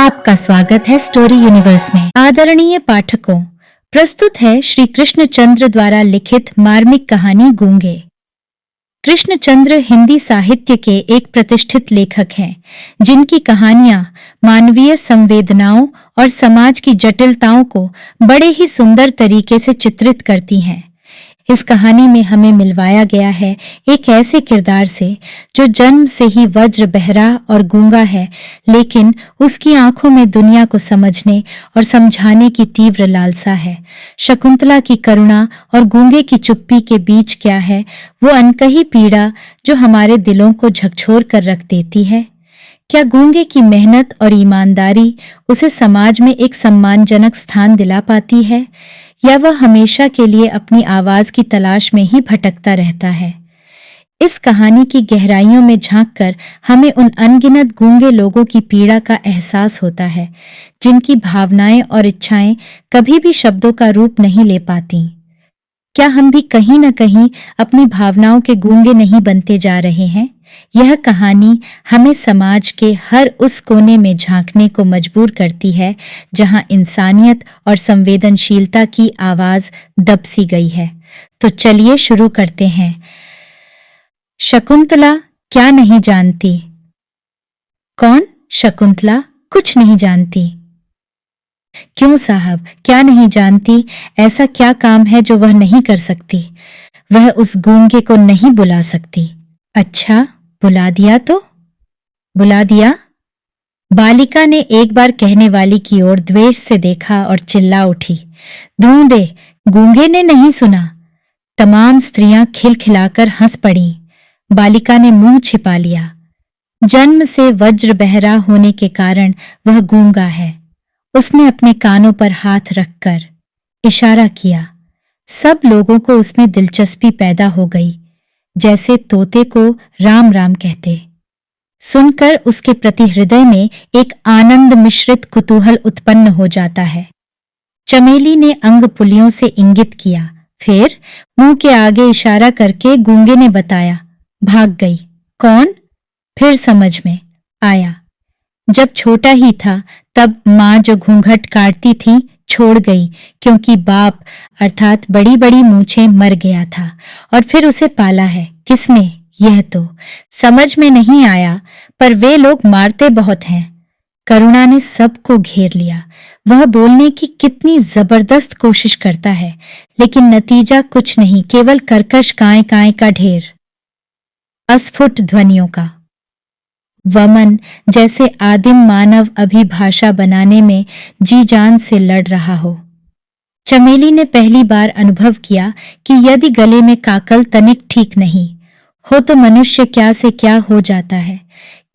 आपका स्वागत है स्टोरी यूनिवर्स में। आदरणीय पाठकों, प्रस्तुत है श्री कृष्णचंद्र द्वारा लिखित मार्मिक कहानी गूंगे। कृष्णचंद्र हिंदी साहित्य के एक प्रतिष्ठित लेखक हैं, जिनकी कहानियां मानवीय संवेदनाओं और समाज की जटिलताओं को बड़े ही सुंदर तरीके से चित्रित करती हैं। इस कहानी में हमें मिलवाया गया है एक ऐसे किरदार से जो जन्म से ही वज्र बहरा और गूंगा है, लेकिन उसकी आंखों में दुनिया को समझने और समझाने की तीव्र लालसा है। शकुंतला की करुणा और गूंगे की चुप्पी के बीच क्या है वो अनकही पीड़ा जो हमारे दिलों को झकझोर कर रख देती है? क्या गूंगे की मेहनत और ईमानदारी उसे समाज में एक सम्मानजनक स्थान दिला पाती है, या वह हमेशा के लिए अपनी आवाज की तलाश में ही भटकता रहता है? इस कहानी की गहराइयों में झांककर हमें उन अनगिनत गूंगे लोगों की पीड़ा का एहसास होता है, जिनकी भावनाएं और इच्छाएं कभी भी शब्दों का रूप नहीं ले पाती। क्या हम भी कहीं न कहीं अपनी भावनाओं के गूंगे नहीं बनते जा रहे हैं? यह कहानी हमें समाज के हर उस कोने में झांकने को मजबूर करती है जहां इंसानियत और संवेदनशीलता की आवाज दबसी गई है। तो चलिए शुरू करते हैं। शकुंतला क्या नहीं जानती? कौन? शकुंतला कुछ नहीं जानती। क्यों साहब, क्या नहीं जानती? ऐसा क्या काम है जो वह नहीं कर सकती? वह उस गूंगे को नहीं बुला सकती। अच्छा, बुला दिया तो? बुला दिया? बालिका ने एक बार कहने वाली की ओर द्वेष से देखा और चिल्ला उठी, धूं दे, गूंगे ने नहीं सुना। तमाम स्त्रियां खिलखिलाकर हंस पड़ीं। बालिका ने मुंह छिपा लिया। जन्म से वज्र बहरा होने के कारण वह गूंगा है। उसने अपने कानों पर हाथ रखकर इशारा किया। सब लोगों को उसमें दिलचस्पी पैदा हो गई, जैसे तोते को राम राम कहते। सुनकर उसके प्रति हृदय में एक आनंद मिश्रित कुतूहल उत्पन्न हो जाता है। चमेली ने अंग पुलियों से इंगित किया, फिर मुंह के आगे इशारा करके गूंगे ने बताया। भाग गई। कौन? फिर समझ में आया। जब छोटा ही था तब माँ जो घूंघट काटती थी छोड़ गई, क्योंकि बाप अर्थात बड़ी बड़ी मूछें मर गया था। और फिर उसे पाला है किसने? यह तो समझ में नहीं आया, पर वे लोग मारते बहुत हैं। करुणा ने सबको घेर लिया। वह बोलने की कितनी जबरदस्त कोशिश करता है, लेकिन नतीजा कुछ नहीं, केवल कर्कश काय काय का ढेर, अस्फुट ध्वनियों का। वमन जैसे आदिम मानव अभिभाषा बनाने में जी जान से लड़ रहा हो। चमेली ने पहली बार अनुभव किया कि यदि गले में काकल तनिक ठीक नहीं हो तो मनुष्य क्या से क्या हो जाता है।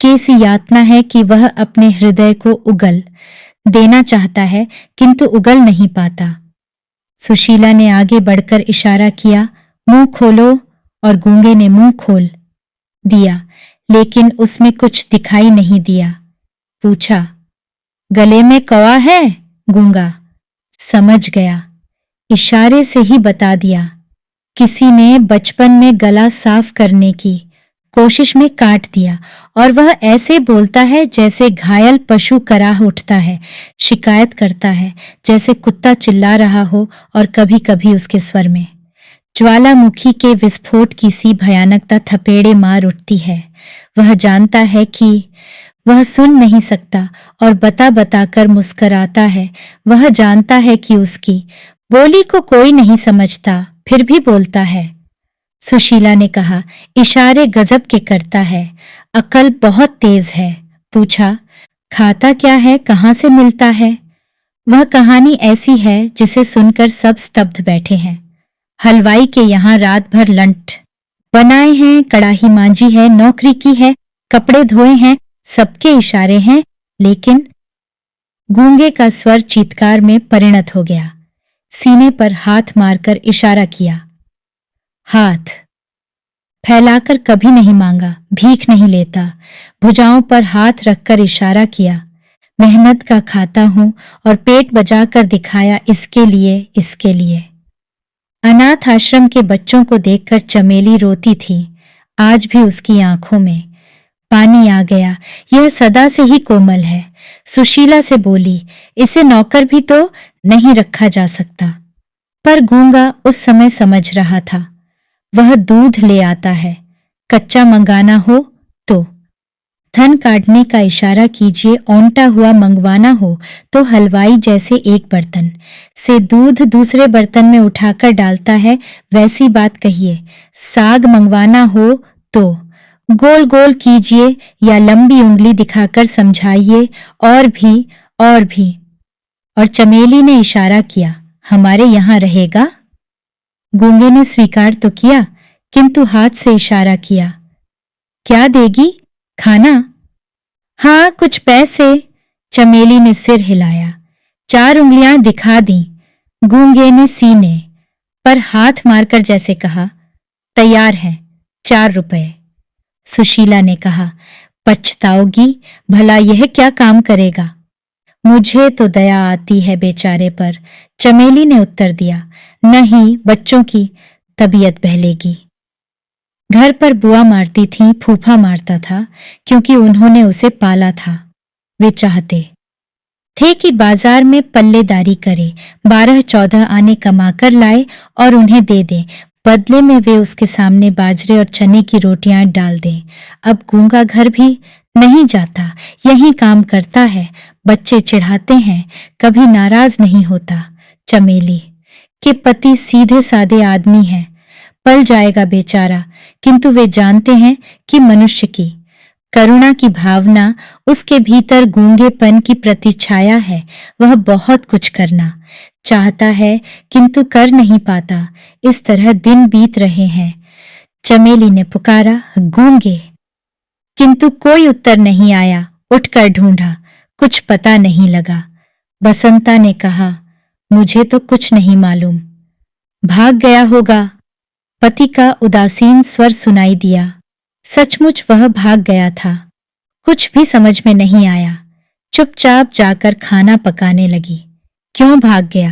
कैसी यातना है कि वह अपने हृदय को उगल देना चाहता है, किंतु उगल नहीं पाता। सुशीला ने आगे बढ़कर इशारा किया, मुंह खोलो, और गूंगे ने मुंह खोल दिया, लेकिन उसमें कुछ दिखाई नहीं दिया। पूछा, गले में कौवा है? गूंगा समझ गया, इशारे से ही बता दिया। किसी ने बचपन में गला साफ करने की कोशिश में काट दिया, और वह ऐसे बोलता है जैसे घायल पशु कराह उठता है, शिकायत करता है जैसे कुत्ता चिल्ला रहा हो, और कभी कभी उसके स्वर में ज्वालामुखी के विस्फोट की सी भयानकता थपेड़े मार उठती है। वह जानता है कि वह सुन नहीं सकता और बता बताकर मुस्कराता है। वह जानता है कि उसकी बोली को कोई नहीं समझता, फिर भी बोलता है। सुशीला ने कहा, इशारे गजब के करता है, अकल बहुत तेज है। पूछा, खाता क्या है, कहाँ से मिलता है? वह कहानी ऐसी है जिसे सुनकर सब स्तब्ध बैठे हैं। हलवाई के यहाँ रात भर लंठ बनाए हैं, कड़ाही मांजी है, नौकरी की है, कपड़े धोए हैं, सबके इशारे हैं, लेकिन गूंगे का स्वर चीत्कार में परिणत हो गया। सीने पर हाथ मारकर इशारा किया। हाथ फैलाकर कभी नहीं मांगा, भीख नहीं लेता। भुजाओं पर हाथ रखकर इशारा किया, मेहनत का खाता हूं, और पेट बजाकर दिखाया, इसके लिए, इसके लिए। अनाथ आश्रम के बच्चों को देखकर चमेली रोती थी। आज भी उसकी आंखों में पानी आ गया। यह सदा से ही कोमल है, सुशीला से बोली, इसे नौकर भी तो नहीं रखा जा सकता। पर गूंगा उस समय समझ रहा था, वह दूध ले आता है, कच्चा मंगाना हो तो। धन काटने का इशारा कीजिए, औंटा हुआ मंगवाना हो तो हलवाई जैसे एक बर्तन से दूध दूसरे बर्तन में उठाकर डालता है, वैसी बात कहिए। साग मंगवाना हो तो गोल गोल कीजिए या लंबी उंगली दिखाकर समझाइए, और भी। और चमेली ने इशारा किया, हमारे यहां रहेगा। गूंगे ने स्वीकार तो किया, किंतु हाथ से इशारा किया। क्या देगी? खाना? हाँ, कुछ पैसे। चमेली ने सिर हिलाया, 4 उंगलियां दिखा दी। गूंगे ने सीने पर हाथ मारकर जैसे कहा, तैयार है, 4 रुपए। सुशीला ने कहा, पछताओगी, भला यह क्या काम करेगा? मुझे तो दया आती है बेचारे पर। चमेली ने उत्तर दिया, नहीं, बच्चों की तबीयत बहलेगी। घर पर बुआ मारती थी, फूफा मारता था, क्योंकि उन्होंने उसे पाला था। वे चाहते थे कि बाजार में पल्लेदारी करे, 12-14 आने कमाकर लाए और उन्हें दे दे, बदले में वे उसके सामने बाजरे और चने की रोटियां डाल दें। अब गूंगा घर भी नहीं जाता, यही काम करता है। बच्चे चिढ़ाते हैं, कभी नाराज नहीं होता। चमेली के पति सीधे साधे आदमी हैं, पल जाएगा बेचारा, किंतु वे जानते हैं कि मनुष्य की करुणा की भावना उसके भीतर गूंगेपन की प्रतिछाया है। वह बहुत कुछ करना चाहता है, किंतु कर नहीं पाता। इस तरह दिन बीत रहे हैं। चमेली ने पुकारा, गूंगे, किंतु कोई उत्तर नहीं आया। उठकर ढूंढा, कुछ पता नहीं लगा। बसंता ने कहा, मुझे तो कुछ नहीं मालूम, भाग गया होगा। पति का उदासीन स्वर सुनाई दिया। सचमुच वह भाग गया था। कुछ भी समझ में नहीं आया। चुपचाप जाकर खाना पकाने लगी। क्यों भाग गया?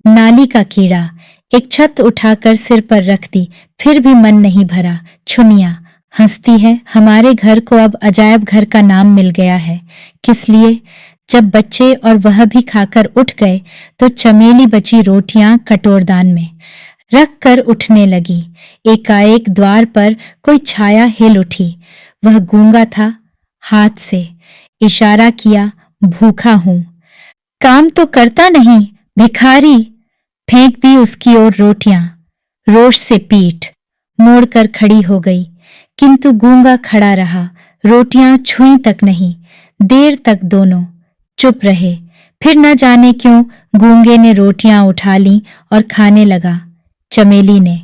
नाली का कीड़ा। एक छत उठाकर सिर पर रख दी, फिर भी मन नहीं भरा। छुनिया हंसती है, हमारे घर को अब अजायब घर का नाम मिल गया है। किस लिए? जब बच्चे और वह भी खाकर उठ गए तो चमेली बची रोटियां कटोरदान में रख कर उठने लगी। एकाएक द्वार पर कोई छाया हिल उठी। वह गूंगा था। हाथ से इशारा किया, भूखा हूं। काम तो करता नहीं, भिखारी। फेंक दी उसकी ओर रोटियां। रोष से पीठ मोड़कर खड़ी हो गई, किंतु गूंगा खड़ा रहा। रोटियां छुई तक नहीं। देर तक दोनों चुप रहे। फिर न जाने क्यों गूंगे ने रोटियां उठा ली और खाने लगा। चमेली ने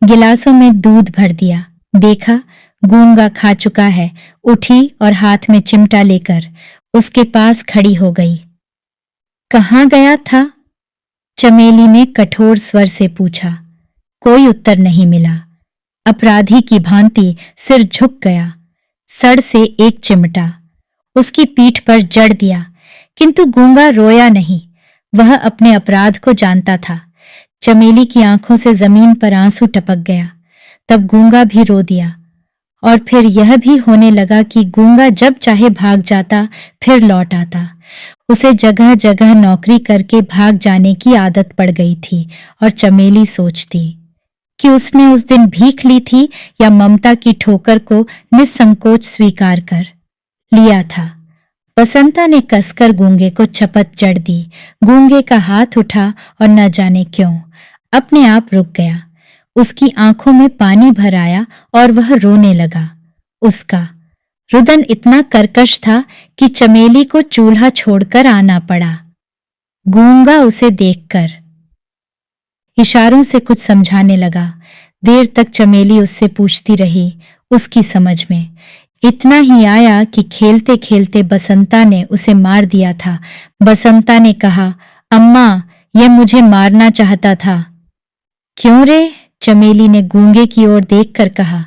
गिलासों में दूध भर दिया। देखा, गूंगा खा चुका है। उठी और हाथ में चिमटा लेकर उसके पास खड़ी हो गई। कहाँ गया था? चमेली ने कठोर स्वर से पूछा। कोई उत्तर नहीं मिला। अपराधी की भांति सिर झुक गया। सड़ से एक चिमटा उसकी पीठ पर जड़ दिया, किंतु गूंगा रोया नहीं। वह अपने अपराध को जानता था। चमेली की आंखों से जमीन पर आंसू टपक गया। तब गूंगा भी रो दिया। और फिर यह भी होने लगा कि गूंगा जब चाहे भाग जाता, फिर लौट आता। उसे जगह जगह नौकरी करके भाग जाने की आदत पड़ गई थी। और चमेली सोचती कि उसने उस दिन भीख ली थी या ममता की ठोकर को निसंकोच स्वीकार कर लिया था। बसंता ने कसकर गूंगे को चपत जड़ दी। गूंगे का हाथ उठा और न जाने क्यों अपने आप रुक गया। उसकी आंखों में पानी भर आया और वह रोने लगा। उसका रुदन इतना कर्कश था कि चमेली को चूल्हा छोड़कर आना पड़ा। गूंगा उसे देखकर इशारों से कुछ समझाने लगा। देर तक चमेली उससे पूछती रही। उसकी समझ में इतना ही आया कि खेलते खेलते बसंता ने उसे मार दिया था। बसंता ने कहा, अम्मा, यह मुझे मारना चाहता था। क्यों रे? चमेली ने गूंगे की ओर देखकर कहा।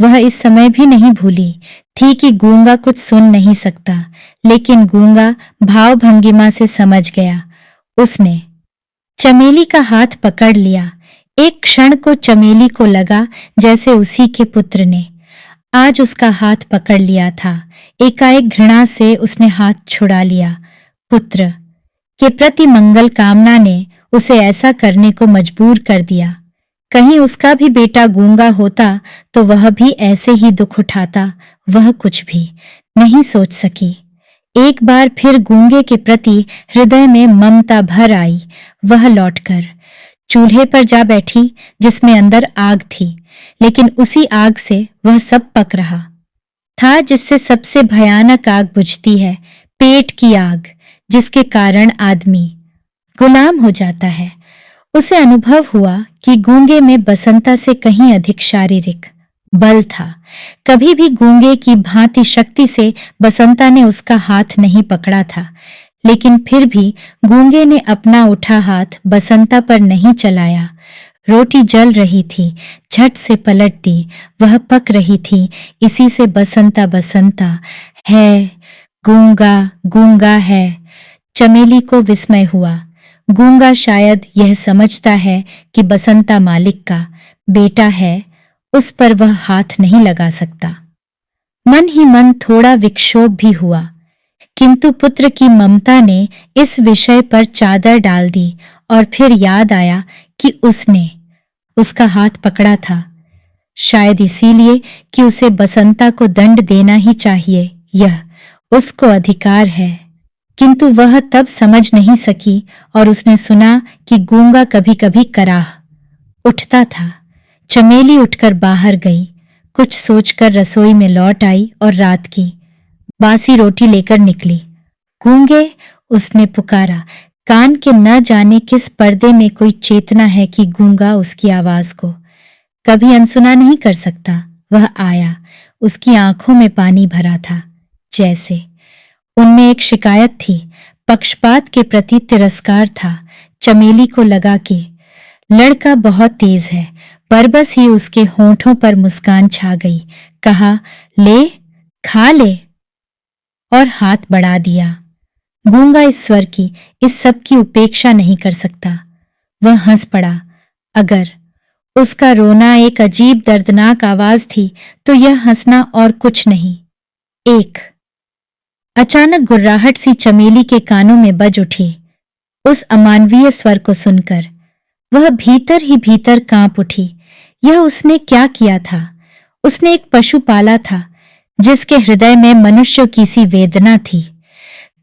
वह इस समय भी नहीं भूली थी कि गूंगा कुछ सुन नहीं सकता, लेकिन गूंगा भाव भंगिमा से समझ गया। उसने चमेली का हाथ पकड़ लिया। एक क्षण को चमेली को लगा जैसे उसी के पुत्र ने आज उसका हाथ पकड़ लिया था। एकाएक घृणा से उसने हाथ छुड़ा लिया। पुत्र के प्रति मंगल कामना ने उसे ऐसा करने को मजबूर कर दिया। कहीं उसका भी बेटा गूंगा होता तो वह भी ऐसे ही दुख उठाता। वह कुछ भी नहीं सोच सकी। एक बार फिर गूंगे के प्रति हृदय में ममता भर आई। वह लौटकर चूल्हे पर जा बैठी जिसमें अंदर आग थी, लेकिन उसी आग से वह सब पक रहा था जिससे सबसे भयानक आग बुझती है, पेट की आग, जिसके कारण आदमी गुलाम हो जाता है। उसे अनुभव हुआ कि गूंगे में बसंता से कहीं अधिक शारीरिक बल था। कभी भी गूंगे की भांति शक्ति से बसंता ने उसका हाथ नहीं पकड़ा था, लेकिन फिर भी गूंगे ने अपना उठा हाथ बसंता पर नहीं चलाया। रोटी जल रही थी, झट से पलट दी। वह पक रही थी। इसी से बसंता बसंता है, गूंगा गूंगा है। चमेली को विस्मय हुआ। गूंगा शायद यह समझता है कि बसंता मालिक का बेटा है, उस पर वह हाथ नहीं लगा सकता। मन ही मन थोड़ा विक्षोभ भी हुआ, किंतु पुत्र की ममता ने इस विषय पर चादर डाल दी और फिर याद आया कि उसने उसका हाथ पकड़ा था, शायद इसीलिए कि उसे बसंता को दंड देना ही चाहिए, यह उसको अधिकार है। किंतु वह तब समझ नहीं सकी और उसने सुना कि गूंगा कभी कभी कराह उठता था। चमेली उठकर बाहर गई, कुछ सोचकर रसोई में लौट आई और रात की बासी रोटी लेकर निकली। गूंगे, उसने पुकारा। कान के न जाने किस पर्दे में कोई चेतना है कि गूंगा उसकी आवाज को कभी अनसुना नहीं कर सकता। वह आया। उसकी आंखों में पानी भरा था, जैसे उनमें एक शिकायत थी, पक्षपात के प्रति तिरस्कार था। चमेली को लगा कि लड़का बहुत तेज है। बरबस ही उसके होंठों पर मुस्कान छा गई। कहा, ले, खा ले, और हाथ बढ़ा दिया। गूंगा इस स्वर की, इस सब की उपेक्षा नहीं कर सकता। वह हंस पड़ा। अगर उसका रोना एक अजीब दर्दनाक आवाज थी तो यह हंसना और कुछ नहीं। एक अचानक गुर्राहट सी चमेली के कानों में बज उठी। उस अमानवीय स्वर को सुनकर वह भीतर ही भीतर कांप उठी। यह उसने क्या किया था? उसने एक पशु पाला था जिसके हृदय में मनुष्य की सी वेदना थी।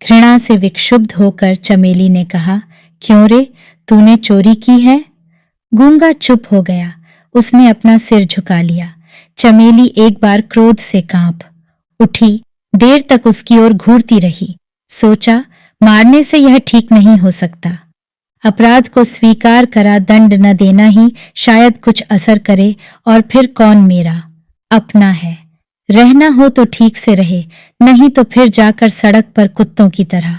घृणा से विक्षुब्ध होकर चमेली ने कहा, क्यों रे, तूने चोरी की है? गूंगा चुप हो गया। उसने अपना सिर झुका लिया। चमेली एक बार क्रोध से कांप उठी। देर तक उसकी ओर घूरती रही। सोचा, मारने से यह ठीक नहीं हो सकता। अपराध को स्वीकार करा दंड न देना ही शायद कुछ असर करे, और फिर कौन मेरा अपना है। रहना हो तो ठीक से रहे, नहीं तो फिर जाकर सड़क पर कुत्तों की तरह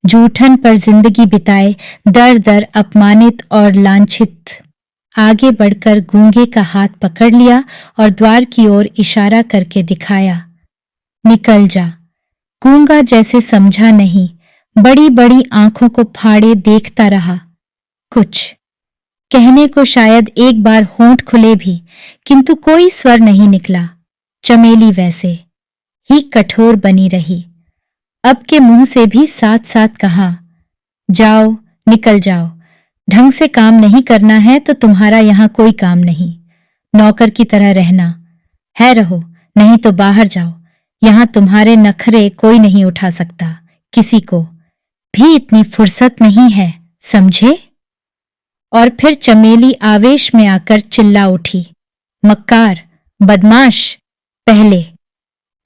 जूठन पर जिंदगी बिताए, दर दर अपमानित और लांछित। आगे बढ़कर गूंगे का हाथ पकड़ लिया और द्वार की ओर इशारा करके दिखाया, निकल जा। गूंगा जैसे समझा नहीं, बड़ी बड़ी आंखों को फाड़े देखता रहा। कुछ कहने को शायद एक बार होंठ खुले भी, किंतु कोई स्वर नहीं निकला। चमेली वैसे ही कठोर बनी रही। अब के मुंह से भी साथ साथ कहा, जाओ, निकल जाओ। ढंग से काम नहीं करना है तो तुम्हारा यहां कोई काम नहीं। नौकर की तरह रहना है रहो, नहीं तो बाहर जाओ। यहां तुम्हारे नखरे कोई नहीं उठा सकता। किसी को भी इतनी फुर्सत नहीं है, समझे? और फिर चमेली आवेश में आकर चिल्ला उठी, मक्कार, बदमाश। पहले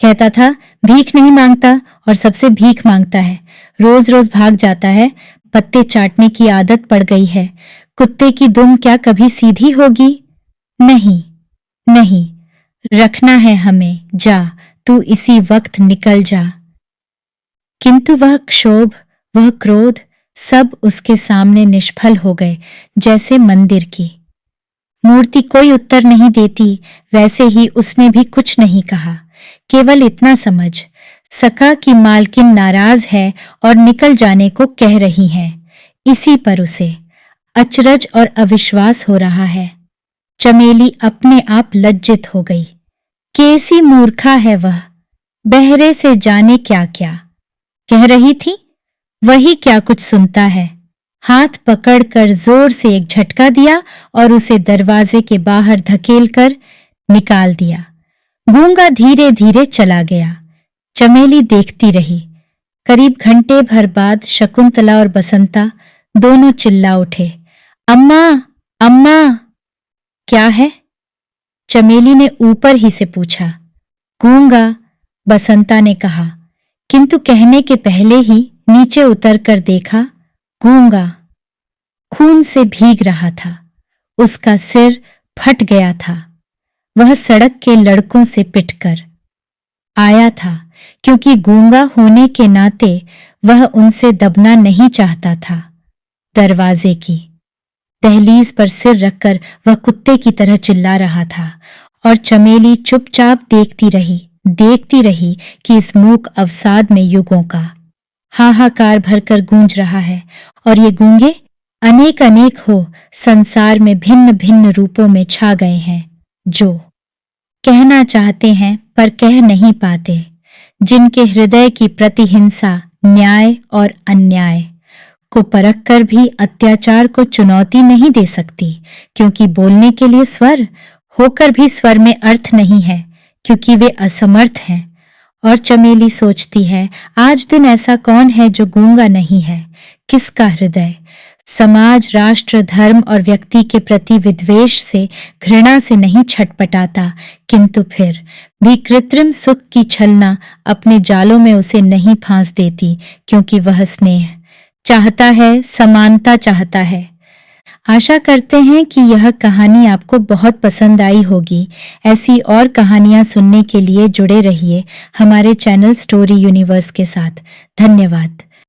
कहता था भीख नहीं मांगता और सबसे भीख मांगता है। रोज रोज भाग जाता है। पत्ते चाटने की आदत पड़ गई है। कुत्ते की दुम क्या कभी सीधी होगी? नहीं, नहीं, रखना है हमें। जा, तू इसी वक्त निकल जा। किंतु वह क्षोभ, वह क्रोध, सब उसके सामने निष्फल हो गए, जैसे मंदिर की मूर्ति कोई उत्तर नहीं देती, वैसे ही उसने भी कुछ नहीं कहा। केवल इतना समझ सका कि मालकिन नाराज है और निकल जाने को कह रही है। इसी पर उसे अचरज और अविश्वास हो रहा है। चमेली अपने आप लज्जित हो गई। कैसी मूर्खा है वह, बहरे से जाने क्या क्या कह रही थी, वही क्या कुछ सुनता है। हाथ पकड़कर जोर से एक झटका दिया और उसे दरवाजे के बाहर धकेलकर निकाल दिया। गूंगा धीरे धीरे चला गया। चमेली देखती रही। करीब घंटे भर बाद शकुंतला और बसंता दोनों चिल्ला उठे, अम्मा, अम्मा। क्या है? चमेली ने ऊपर ही से पूछा। गूंगा, बसंता ने कहा, किंतु कहने के पहले ही नीचे उतर कर देखा। गूंगा खून से भीग रहा था। उसका सिर फट गया था। वह सड़क के लड़कों से पिटकर आया था, क्योंकि गूंगा होने के नाते वह उनसे दबना नहीं चाहता था। दरवाजे की दहलीज पर सिर रखकर वह कुत्ते की तरह चिल्ला रहा था और चमेली चुपचाप देखती रही कि इस मूक अवसाद में युगों का हाहाकार भरकर गूंज रहा है और ये गूंगे अनेक अनेक हो संसार में भिन्न भिन्न रूपों में छा गए हैं, जो कहना चाहते हैं पर कह नहीं पाते, जिनके हृदय की प्रतिहिंसा न्याय और अन्याय को परखकर भी अत्याचार को चुनौती नहीं दे सकती, क्योंकि बोलने के लिए स्वर होकर भी स्वर में अर्थ नहीं है, क्योंकि वे असमर्थ हैं। और चमेली सोचती है, आज दिन ऐसा कौन है जो गूंगा नहीं है? किसका हृदय समाज, राष्ट्र, धर्म और व्यक्ति के प्रति विद्वेष से, घृणा से नहीं छटपटाता, किंतु फिर भी कृत्रिम सुख की छलना अपने जालों में उसे नहीं फांस देती, क्योंकि वह स्नेह चाहता है, समानता चाहता है। आशा करते हैं कि यह कहानी आपको बहुत पसंद आई होगी। ऐसी और कहानियां सुनने के लिए जुड़े रहिए हमारे चैनल स्टोरी यूनिवर्स के साथ। धन्यवाद।